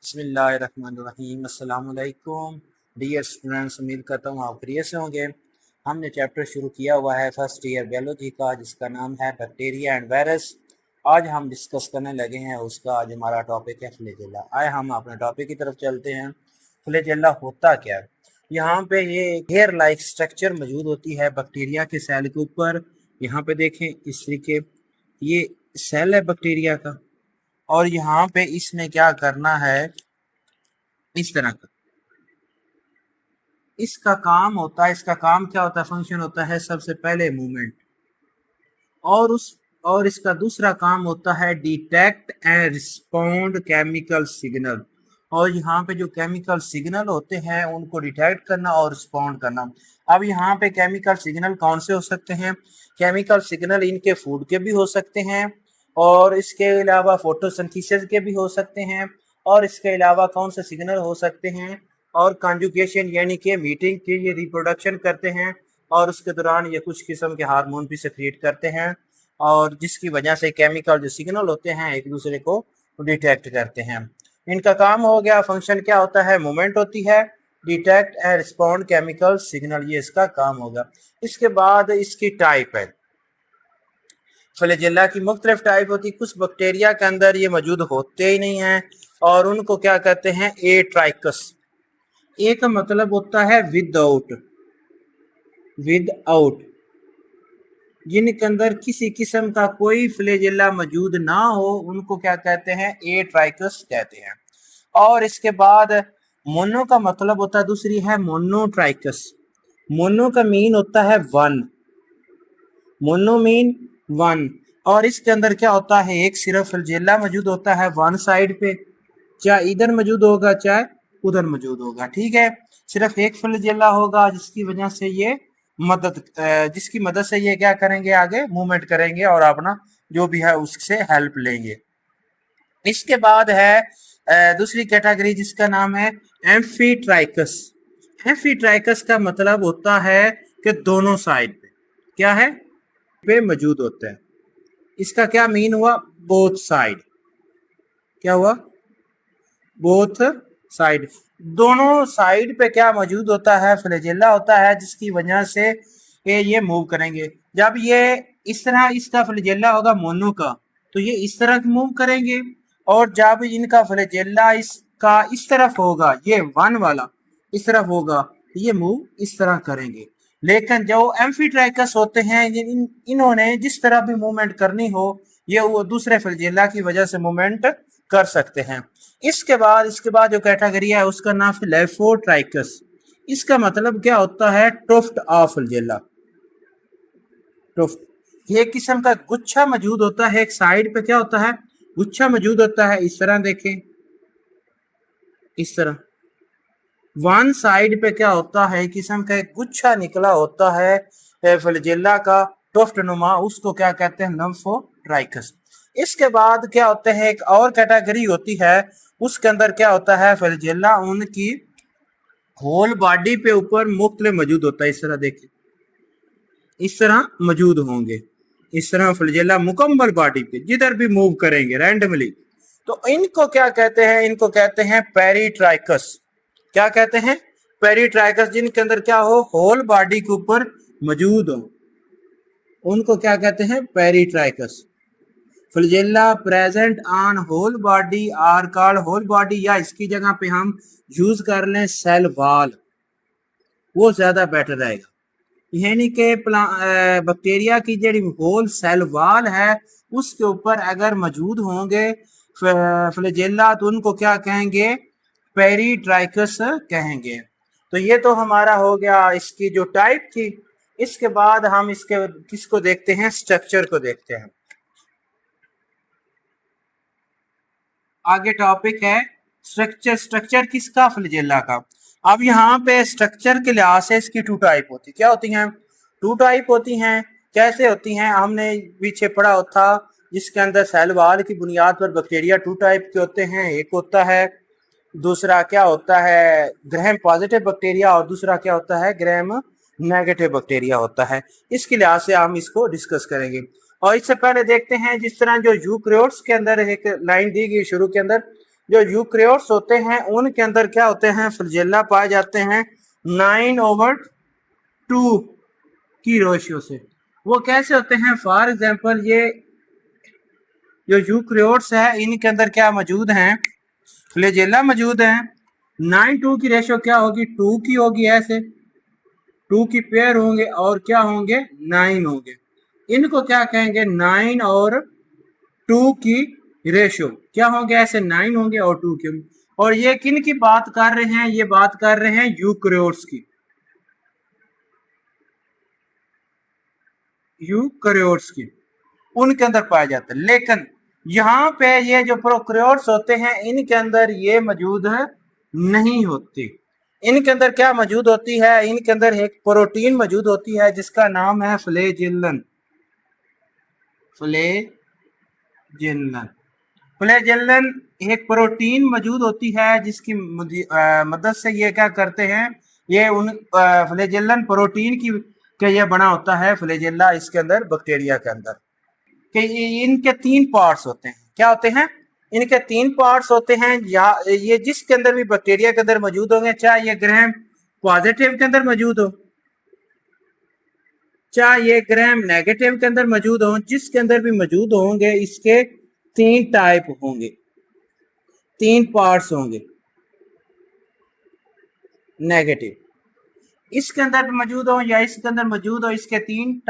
बिस्मिल्लाहिर्रहमानिर्रहीम। अस्सलाम वालेकुम डियर स्टूडेंट्स, उम्मीद करता हूँ आप खैरियत से होंगे। हमने चैप्टर शुरू किया हुआ है फर्स्ट ईयर बायोलॉजी का, जिसका नाम है बैक्टीरिया एंड वायरस। आज हम डिस्कस करने लगे हैं उसका। आज हमारा टॉपिक है फ्लैजेला। आए हम अपने टॉपिक की तरफ चलते हैं। फ्लैजेला होता क्या है? यहाँ पे ये हेयर लाइक स्ट्रक्चर मौजूद होती है बैक्टीरिया के सेल के ऊपर। यहाँ पे देखें इस तरीके, ये सेल है बैक्टीरिया का, और यहाँ पे इसने क्या करना है, इस तरह का इसका काम होता है। इसका काम क्या होता है? फंक्शन होता है सबसे पहले मूवमेंट, और इसका दूसरा काम होता है detect and respond chemical signal. और यहाँ पे जो केमिकल सिग्नल होते हैं उनको डिटेक्ट करना और रिस्पॉन्ड करना। अब यहाँ पे केमिकल सिग्नल कौन से हो सकते हैं? केमिकल सिग्नल इनके फूड के भी हो सकते हैं, और इसके अलावा फोटोसिंथेसिस के भी हो सकते हैं, और इसके अलावा कौन से सिग्नल हो सकते हैं? और कॉन्जुगेशन यानी कि मीटिंग के ये रिप्रोडक्शन करते हैं, और उसके दौरान ये कुछ किस्म के हार्मोन भी सेक्रेट करते हैं, और जिसकी वजह से केमिकल जो सिग्नल होते हैं एक दूसरे को डिटेक्ट करते हैं। इनका काम हो गया। फंक्शन क्या होता है? मूवमेंट होती है, detect and respond chemical signal, ये इसका काम होगा। इसके बाद इसकी टाइप है। फ्लैजेला की मुख्तलिफ टाइप होती है। कुछ बैक्टीरिया के अंदर ये मौजूद होते ही नहीं हैं, और उनको क्या कहते हैं? ए ट्राइकस। ए का मतलब होता है विदाउट, जिनके अंदर किसी किस्म का कोई फ्लैजेला मौजूद ना हो उनको क्या कहते हैं? ए ट्राइकस कहते हैं। और इसके बाद मोनो का मतलब होता है, दूसरी है मोनोट्राइकस। मोनो का मीन होता है वन, मोनो मीन वन। और इसके अंदर क्या होता है? एक सिर्फ फ्लैजेला मौजूद होता है वन साइड पे, चाहे इधर मौजूद होगा चाहे उधर मौजूद होगा, ठीक है। सिर्फ एक फ्लैजेला होगा, जिसकी वजह से ये जिसकी मदद से ये क्या करेंगे? आगे मूवमेंट करेंगे और अपना जो भी है उससे हेल्प लेंगे। इसके बाद है दूसरी कैटेगरी, जिसका नाम है एम्फीट्राइकस। एम्फीट्राइकस का मतलब होता है कि दोनों साइड पे क्या है? पे मौजूद होता है। इसका क्या मीन हुआ? Both side. क्या हुआ? बोथ साइड, दोनों साइड पे क्या मौजूद होता है? फ्लैजेला होता है, जिसकी वजह से ये मूव करेंगे। जब ये इस तरह इसका फ्लैजेला होगा मोनो का, तो ये इस तरह मूव करेंगे, और जब इनका फ्लैजेला इसका इस तरफ होगा, ये वन वाला इस तरफ होगा, तो ये मूव इस तरह करेंगे। लेकिन जो एम्फीट्राइकस होते हैं, इन्होंने जिस तरह भी मूवमेंट करनी हो, ये वो दूसरे फ्लैजेला की वजह से मूवमेंट कर सकते हैं। इसके बाद जो कैटेगरी है उसका नाम है लेफोट्राइकस। इसका मतलब क्या होता है? टुफ्ट ऑफ फ्लैजेला। टुफ्ट, ये किस्म का गुच्छा मौजूद होता है। एक साइड पे क्या होता है? गुच्छा मौजूद होता है। इस तरह देखें, इस तरह वन साइड पे क्या होता है? किस्म का एक गुच्छा निकला होता है फ्लैजेला का, टुफ्ट नुमा, उसको क्या कहते हैं? लेफोट्राइकस। इसके बाद क्या होते हैं? एक और कैटेगरी होती है, उसके अंदर क्या होता है? फ्लैजेला उनकी होल बॉडी पे ऊपर मुख्तलिफ मौजूद होता है। इस तरह देखें, इस तरह मौजूद होंगे। इस तरह फ्लैजेला मुकम्मल बॉडी पे जिधर भी मूव करेंगे रैंडमली। तो इनको क्या कहते हैं? इनको कहते हैं पेरीट्राइकस। क्या कहते हैं? पेरीट्राइकस, जिनके अंदर क्या हो? होल बॉडी के ऊपर मौजूद हो, उनको क्या कहते हैं? Peritrichous. Flagella present on whole body are called whole body, या इसकी जगह पे हम यूज कर लें सेल वॉल, वो ज्यादा बेटर रहेगा। यानी कि बैक्टीरिया की जो होल सेल वॉल है उसके ऊपर अगर मौजूद होंगे फ्लैजेला, तो उनको क्या कहेंगे? पेरीट्राइकस कहेंगे। तो ये तो हमारा हो गया इसकी जो टाइप थी। इसके बाद हम इसके किसको देखते हैं? स्ट्रक्चर को देखते हैं। आगे टॉपिक है स्ट्रक्चर। स्ट्रक्चर किसका? फ्लैजेला का। अब यहाँ पे स्ट्रक्चर के लिहाज से इसकी टू टाइप होती। क्या होती हैं? टू टाइप होती हैं। कैसे होती हैं? हमने पीछे पढ़ा था, जिसके अंदर सेल वॉल की बुनियाद पर बैक्टीरिया टू टाइप के होते हैं। एक होता है, दूसरा क्या होता है? ग्राम पॉजिटिव बैक्टीरिया, और दूसरा क्या होता है? ग्राम नेगेटिव बैक्टीरिया होता है। इसके लिहाज से हम इसको डिस्कस करेंगे। और इससे पहले देखते हैं, जिस तरह जो यूकैरियोट्स के अंदर एक लाइन दी गई शुरू के अंदर, जो यूकैरियोट्स होते हैं उनके अंदर क्या होते हैं, फ्लैजेला पाए जाते हैं 9/2 की रेशियो से। वो कैसे होते हैं, फॉर एग्जांपल ये जो यूकैरियोट्स है इनके अंदर क्या मौजूद हैं, फ्लैजेला मौजूद है। 9/2 की रेशियो क्या होगी, 2 की होगी, ऐसे 2 की पेयर होंगे और क्या होंगे, 9 होंगे। इनको क्या कहेंगे, 9 और 2 की रेशियो क्या होंगे, ऐसे 9 होंगे और 2 के। और ये किन की बात कर रहे हैं, ये बात कर रहे हैं यूकैरियोट्स की, यूकैरियोट्स की, उनके अंदर पाया जाता है। लेकिन यहाँ पे ये जो प्रोकैरियोट्स होते हैं इनके अंदर ये मौजूद नहीं होती। इनके अंदर क्या मौजूद होती है, इनके अंदर एक प्रोटीन मौजूद होती है जिसका नाम है फ्लैजेलन। फ्लैजेलन फ्लैजेलन एक प्रोटीन मौजूद होती है जिसकी मदद से ये क्या करते हैं, ये उन फ्लैजेलन प्रोटीन की के ये बना होता है फ्लैजेला इसके अंदर, बैक्टीरिया के अंदर। कि इनके 3 पार्ट्स होते हैं, क्या होते हैं, इनके 3 पार्ट्स होते हैं। या ये जिसके अंदर भी बैक्टीरिया के अंदर मौजूद होंगे, चाहे ये ग्राम पॉजिटिव के अंदर मौजूद हो, चाहे ये ग्राम नेगेटिव के अंदर मौजूद हो, जिसके अंदर भी मौजूद होंगे इसके 3 टाइप होंगे, 3 पार्ट्स होंगे नेगेटिव। इसके अंदर भी मौजूद हो या इसके अंदर मौजूद हो, इसके 3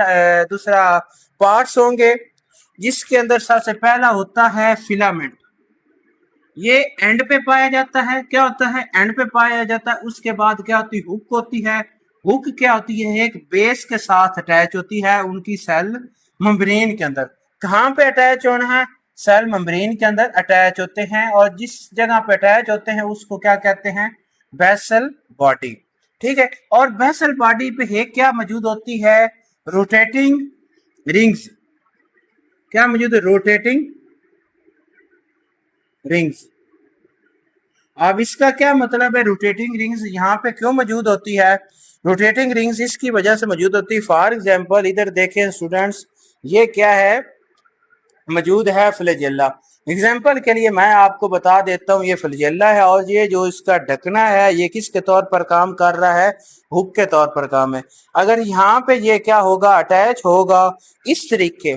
दूसरा पार्ट्स होंगे, जिसके अंदर सबसे पहला होता है फिलामेंट। ये एंड पे पाया जाता है, क्या होता है, एंड पे पाया जाता है। उसके बाद क्या होती है, हुक होती है। हुक क्या होती है, एक बेस के साथ अटैच होती है उनकी सेल मेम्ब्रेन के अंदर। कहाँ पे अटैच होना है, सेल मेम्ब्रेन के अंदर अटैच होते हैं, और जिस जगह पे अटैच होते हैं उसको क्या कहते हैं, बेसल बॉडी। ठीक है, और बेसल बॉडी पे एक क्या मौजूद होती है, रोटेटिंग रिंग्स। क्या मौजूद है, रोटेटिंग रिंग्स। अब इसका क्या मतलब है, रोटेटिंग रिंग्स यहाँ पे क्यों मौजूद होती है, रोटेटिंग रिंग्स इसकी वजह से मौजूद होती है। फॉर एग्जांपल इधर देखें स्टूडेंट्स, ये क्या है, मौजूद है फ्लैजेला। एग्जाम्पल के लिए मैं आपको बता देता हूँ, ये फ्लैजेला है और ये जो इसका ढकना है ये किसके तौर पर काम कर रहा है, हुक के तौर पर काम है। अगर यहाँ पे ये क्या होगा, अटैच होगा इस तरीके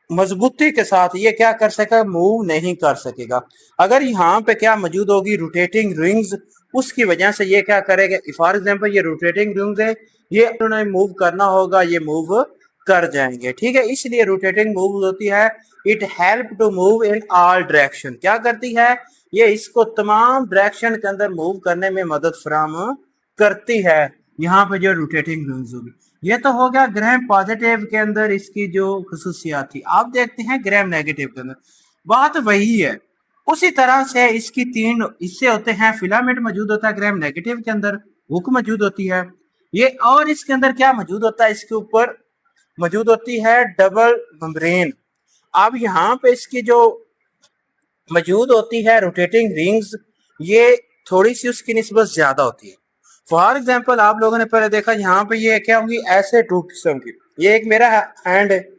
मजबूती के साथ, ये क्या कर सकेगा, मूव नहीं कर सकेगा। अगर यहाँ पे क्या मौजूद होगी, रोटेटिंग रिंग्स, उसकी वजह से ये क्या करेगा, फॉर एग्जाम्पल ये रोटेटिंग रिंग्स है, ये उन्होंने मूव करना होगा, ये मूव कर जाएंगे। ठीक है, इसलिए रोटेटिंग मूव होती है। It help to move in all direction, क्या करती है, ये इसको तमाम डायरेक्शन के अंदर मूव करने में मदद फराहम करती है। यहाँ पे जो रोटेटिंग रिंग्स होगी, ये तो हो गया ग्राम पॉजिटिव के अंदर इसकी जो खसूसियात थी। आप देखते हैं ग्राम नेगेटिव के अंदर बात वही है। उसी तरह से इसकी 3 हिस्से होते हैं, फिलामेंट मौजूद होता है ग्राम नेगेटिव के अंदर, हुक मौजूद होती है ये, और इसके अंदर क्या मौजूद होता है, इसके ऊपर मौजूद होती है डबल मेम्ब्रेन। अब यहाँ पे इसकी जो मौजूद होती है रोटेटिंग रिंग्स, ये थोड़ी सी उसकी निस्बत ज्यादा होती है। फॉर एग्जाम्पल आप लोगों ने पहले देखा यहाँ पे ये क्या होंगी, ऐसे 2 किस्म की। ये एक मेरा हैंड है,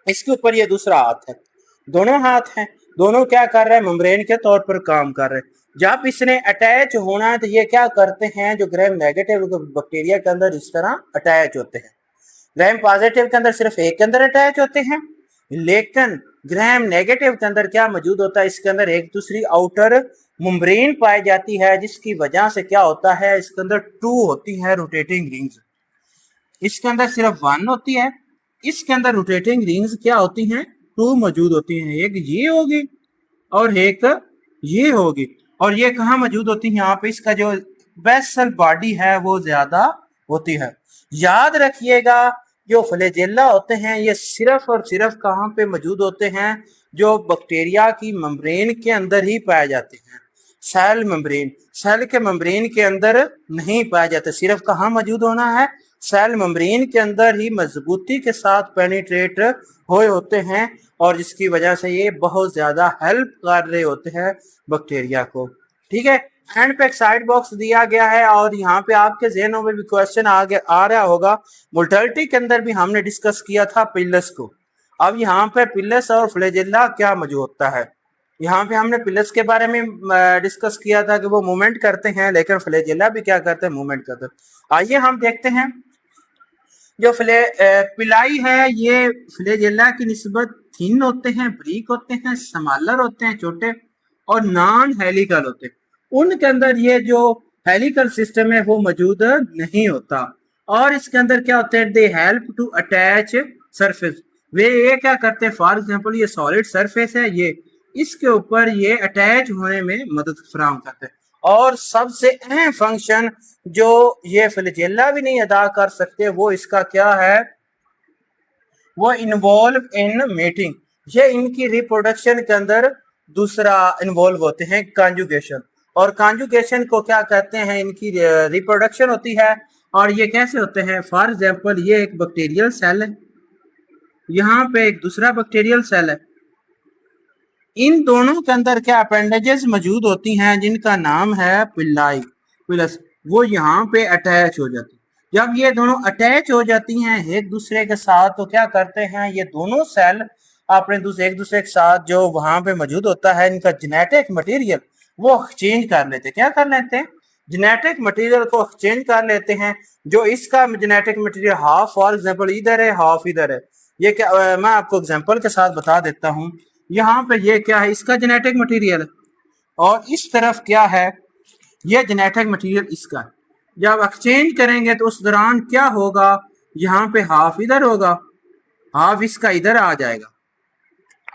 इसके ऊपर ये दूसरा हाथ है, दोनों हाथ हैं, दोनों क्या कर रहे हैं, मेम्ब्रेन के तौर पर काम कर रहे हैं। जब इसने अटैच होना है तो ये क्या करते हैं, जो ग्राम नेगेटिव बैक्टीरिया के अंदर इस तरह अटैच होते हैं, ग्राम पॉजिटिव के अंदर सिर्फ एक के अंदर अटैच होते हैं। लेकिन ग्राम नेगेटिव के अंदर क्या मौजूद होता है, इसके अंदर एक दूसरी आउटर मेम्ब्रेन पाई जाती है, जिसकी वजह से क्या होता है, इसके अंदर 2 होती है रोटेटिंग रिंग्स। इसके अंदर सिर्फ 1 होती है, इसके अंदर रोटेटिंग रिंग्स क्या होती हैं, 2 मौजूद होती हैं। एक ये होगी और एक ये होगी, और ये कहाँ मौजूद होती है, यहाँ पे इसका जो बेसल बॉडी है वो ज्यादा होती है। याद रखिएगा जो फ्लैजेला होते हैं ये सिर्फ और सिर्फ कहाँ पे मौजूद होते हैं, जो बैक्टीरिया की मेम्ब्रेन के अंदर ही पाए जाते हैं। सेल मेम्ब्रेन, सेल के मेम्ब्रेन के अंदर नहीं पाया जाता, सिर्फ कहाँ मौजूद होना है, सेल मेम्ब्रेन के अंदर ही मजबूती के साथ पेनिट्रेट हुए होते हैं, और जिसकी वजह से ये बहुत ज्यादा हेल्प कर रहे होते हैं बैक्टीरिया को। ठीक है, एंड पे एक साइड बॉक्स दिया गया है, और यहाँ पे आपके ज़हनों में भी क्वेश्चन आ रहा होगा। मोर्टेलिटी के अंदर भी हमने डिस्कस किया था पिलस को। अब यहाँ पे पिलस और फ्लैजेला क्या मौजूद होता है, यहाँ पे हमने पिलर्स के बारे में डिस्कस किया था कि वो मूवमेंट करते हैं, लेकिन फ्लैजेला भी क्या करते हैं, मूवमेंट करते हैं। आइए हम देखते हैं जो पिलाई है ये फ्लैजेला की निस्बत थिन होते हैं, ब्रीक होते हैं, स्मॉलर होते हैं, छोटे, और नॉन हेलिकल होते हैं। उनके अंदर ये जो हेलिकल सिस्टम है वो मौजूद नहीं होता। और इसके अंदर क्या होते हैं, they help to attach surface. वे ये क्या करते हैं, फॉर एग्जांपल ये सॉलिड सरफेस है, ये इसके ऊपर ये अटैच होने में मदद फराहम करते हैं। और सबसे अहम फंक्शन जो ये फ्लैजेला भी नहीं अदा कर सकते वो इसका क्या है, वो इन्वॉल्व इन मीटिंग। ये इनकी रिप्रोडक्शन के अंदर दूसरा इन्वॉल्व होते हैं, कॉन्जुगेशन। और कॉन्जुगेशन को क्या कहते हैं, इनकी रिप्रोडक्शन होती है। और ये कैसे होते हैं, फॉर एग्जांपल ये एक बैक्टीरियल सेल है, यहाँ पे एक दूसरा बैक्टीरियल सेल है। इन दोनों के अंदर क्या अपेंडेजेस मौजूद होती हैं जिनका नाम है पिलाई, पिलस। वो यहाँ पे अटैच हो जाती है। जब ये दोनों अटैच हो जाती हैं एक दूसरे के साथ तो क्या करते हैं, ये दोनों सेल अपने एक दूसरे के साथ जो वहां पे मौजूद होता है इनका जेनेटिक मटेरियल वो एक्सचेंज कर लेते हैं। क्या कर लेते हैं, जेनेटिक मटेरियल को एक्सचेंज कर लेते हैं। जो इसका genetic material half for example इधर है, हाफ इधर है। ये क्या मैं आपको एग्जांपल के साथ बता देता हूँ। यहाँ पे ये क्या है, इसका जेनेटिक मटेरियल, और इस तरफ क्या है, ये जेनेटिक मटेरियल इसका है। जब एक्सचेंज करेंगे तो उस दौरान क्या होगा, यहाँ पे हाफ इधर होगा, हाफ इसका इधर आ जाएगा।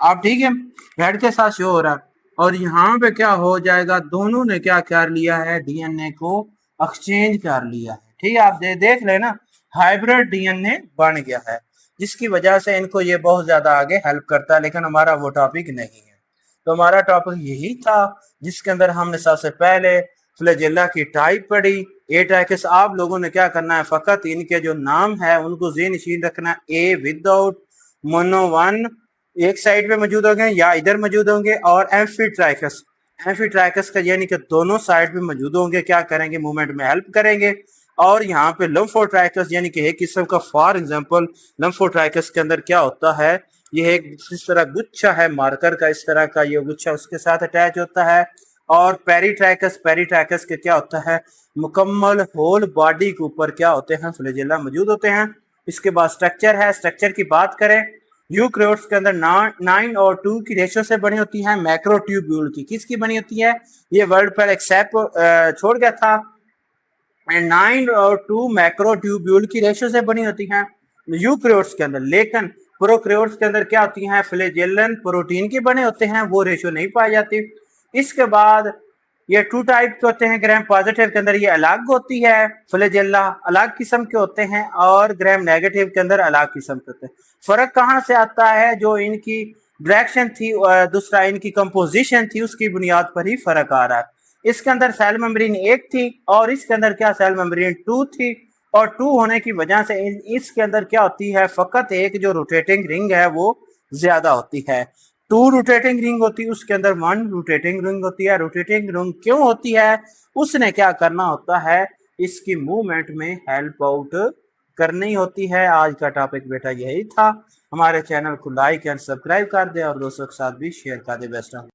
आप ठीक है, हेड के साथ शो हो रहा है। और यहाँ पे क्या हो जाएगा, दोनों ने क्या कर लिया है, डीएनए को एक्सचेंज कर लिया है। ठीक है, आप देख लेना, हाइब्रिड डीएनए बन गया है, जिसकी वजह से इनको ये बहुत ज्यादा आगे हेल्प करता है। लेकिन हमारा वो टॉपिक नहीं है। तो हमारा टॉपिक यही था जिसके अंदर हमने सबसे पहले फ्लैजेला की टाइप पढ़ी, ए टाइकस। आप लोगों ने क्या करना है, फकत इनके जो नाम है उनको ज़हन-नशीन रखना। ए विदाउट, मोनो वन एक साइड पे मौजूद होंगे या इधर मौजूद होंगे, और एम्फीट्राइकस, एम्फीट्राइकस का यानी कि दोनों साइड पे मौजूद होंगे, क्या करेंगे, मूवमेंट में हेल्प करेंगे। और यहाँ पे लम्फोट्राइकस यानी कि एक किस्म का, फॉर एग्जांपल लम्फोट्राइकस के अंदर क्या होता है, ये एक इस तरह गुच्छा है मार्कर का, इस तरह का ये गुच्छा उसके साथ अटैच होता है। और पेरिट्राइकस, पेरिट्राइकस के क्या होता है, मुकम्मल होल बॉडी के ऊपर क्या होते हैं, फ्लैजेला मौजूद होते हैं। इसके बाद स्ट्रक्चर है, स्ट्रक्चर की बात करें, यूकैरियोट्स के अंदर 9 और 2 की रेशो से बनी होती है। मैक्रोट्यूब्यूल की किसकी बनी होती है, ये वर्ड पर एक्सेप्ट छोड़ गया था। 9 और 2 मैक्रोट्यूब्यूल की रेशो से बनी होती हैं यूकैरियोट्स के अंदर। लेकिन प्रोकैरियोट्स के अंदर क्या होती हैं, फ्लैजेलन प्रोटीन के बने होते हैं, वो रेशो नहीं पाई जाती। इसके बाद ये 2 टाइप के होते हैं, ग्राम पॉजिटिव के अंदर ये अलग होती है, फ्लैजेला अलग किस्म के होते हैं, और ग्राम नेगेटिव के अंदर अलग किस्म के होते हैं। फर्क कहाँ से आता है, जो इनकी डायरेक्शन थी और दूसरा इनकी कंपोजिशन थी, उसकी बुनियाद पर ही फर्क आ रहा है। इसके अंदर सेल मेम्ब्रेन 1 थी और इसके अंदर क्या सेल मेम्ब्रेन 2 थी। और 2 होने की वजह से इसके अंदर क्या होती है, फकत एक जो रोटेटिंग रिंग है वो ज्यादा होती है। 2 रोटेटिंग रिंग होती है, उसके अंदर 1 रोटेटिंग रिंग होती है। रोटेटिंग रिंग क्यों होती है, उसने क्या करना होता है, इसकी मूवमेंट में हेल्प आउट करनी होती है। आज का टॉपिक बेटा यही था। हमारे चैनल को लाइक एंड सब्सक्राइब कर दे और दोस्तों के साथ भी शेयर कर दे। Best of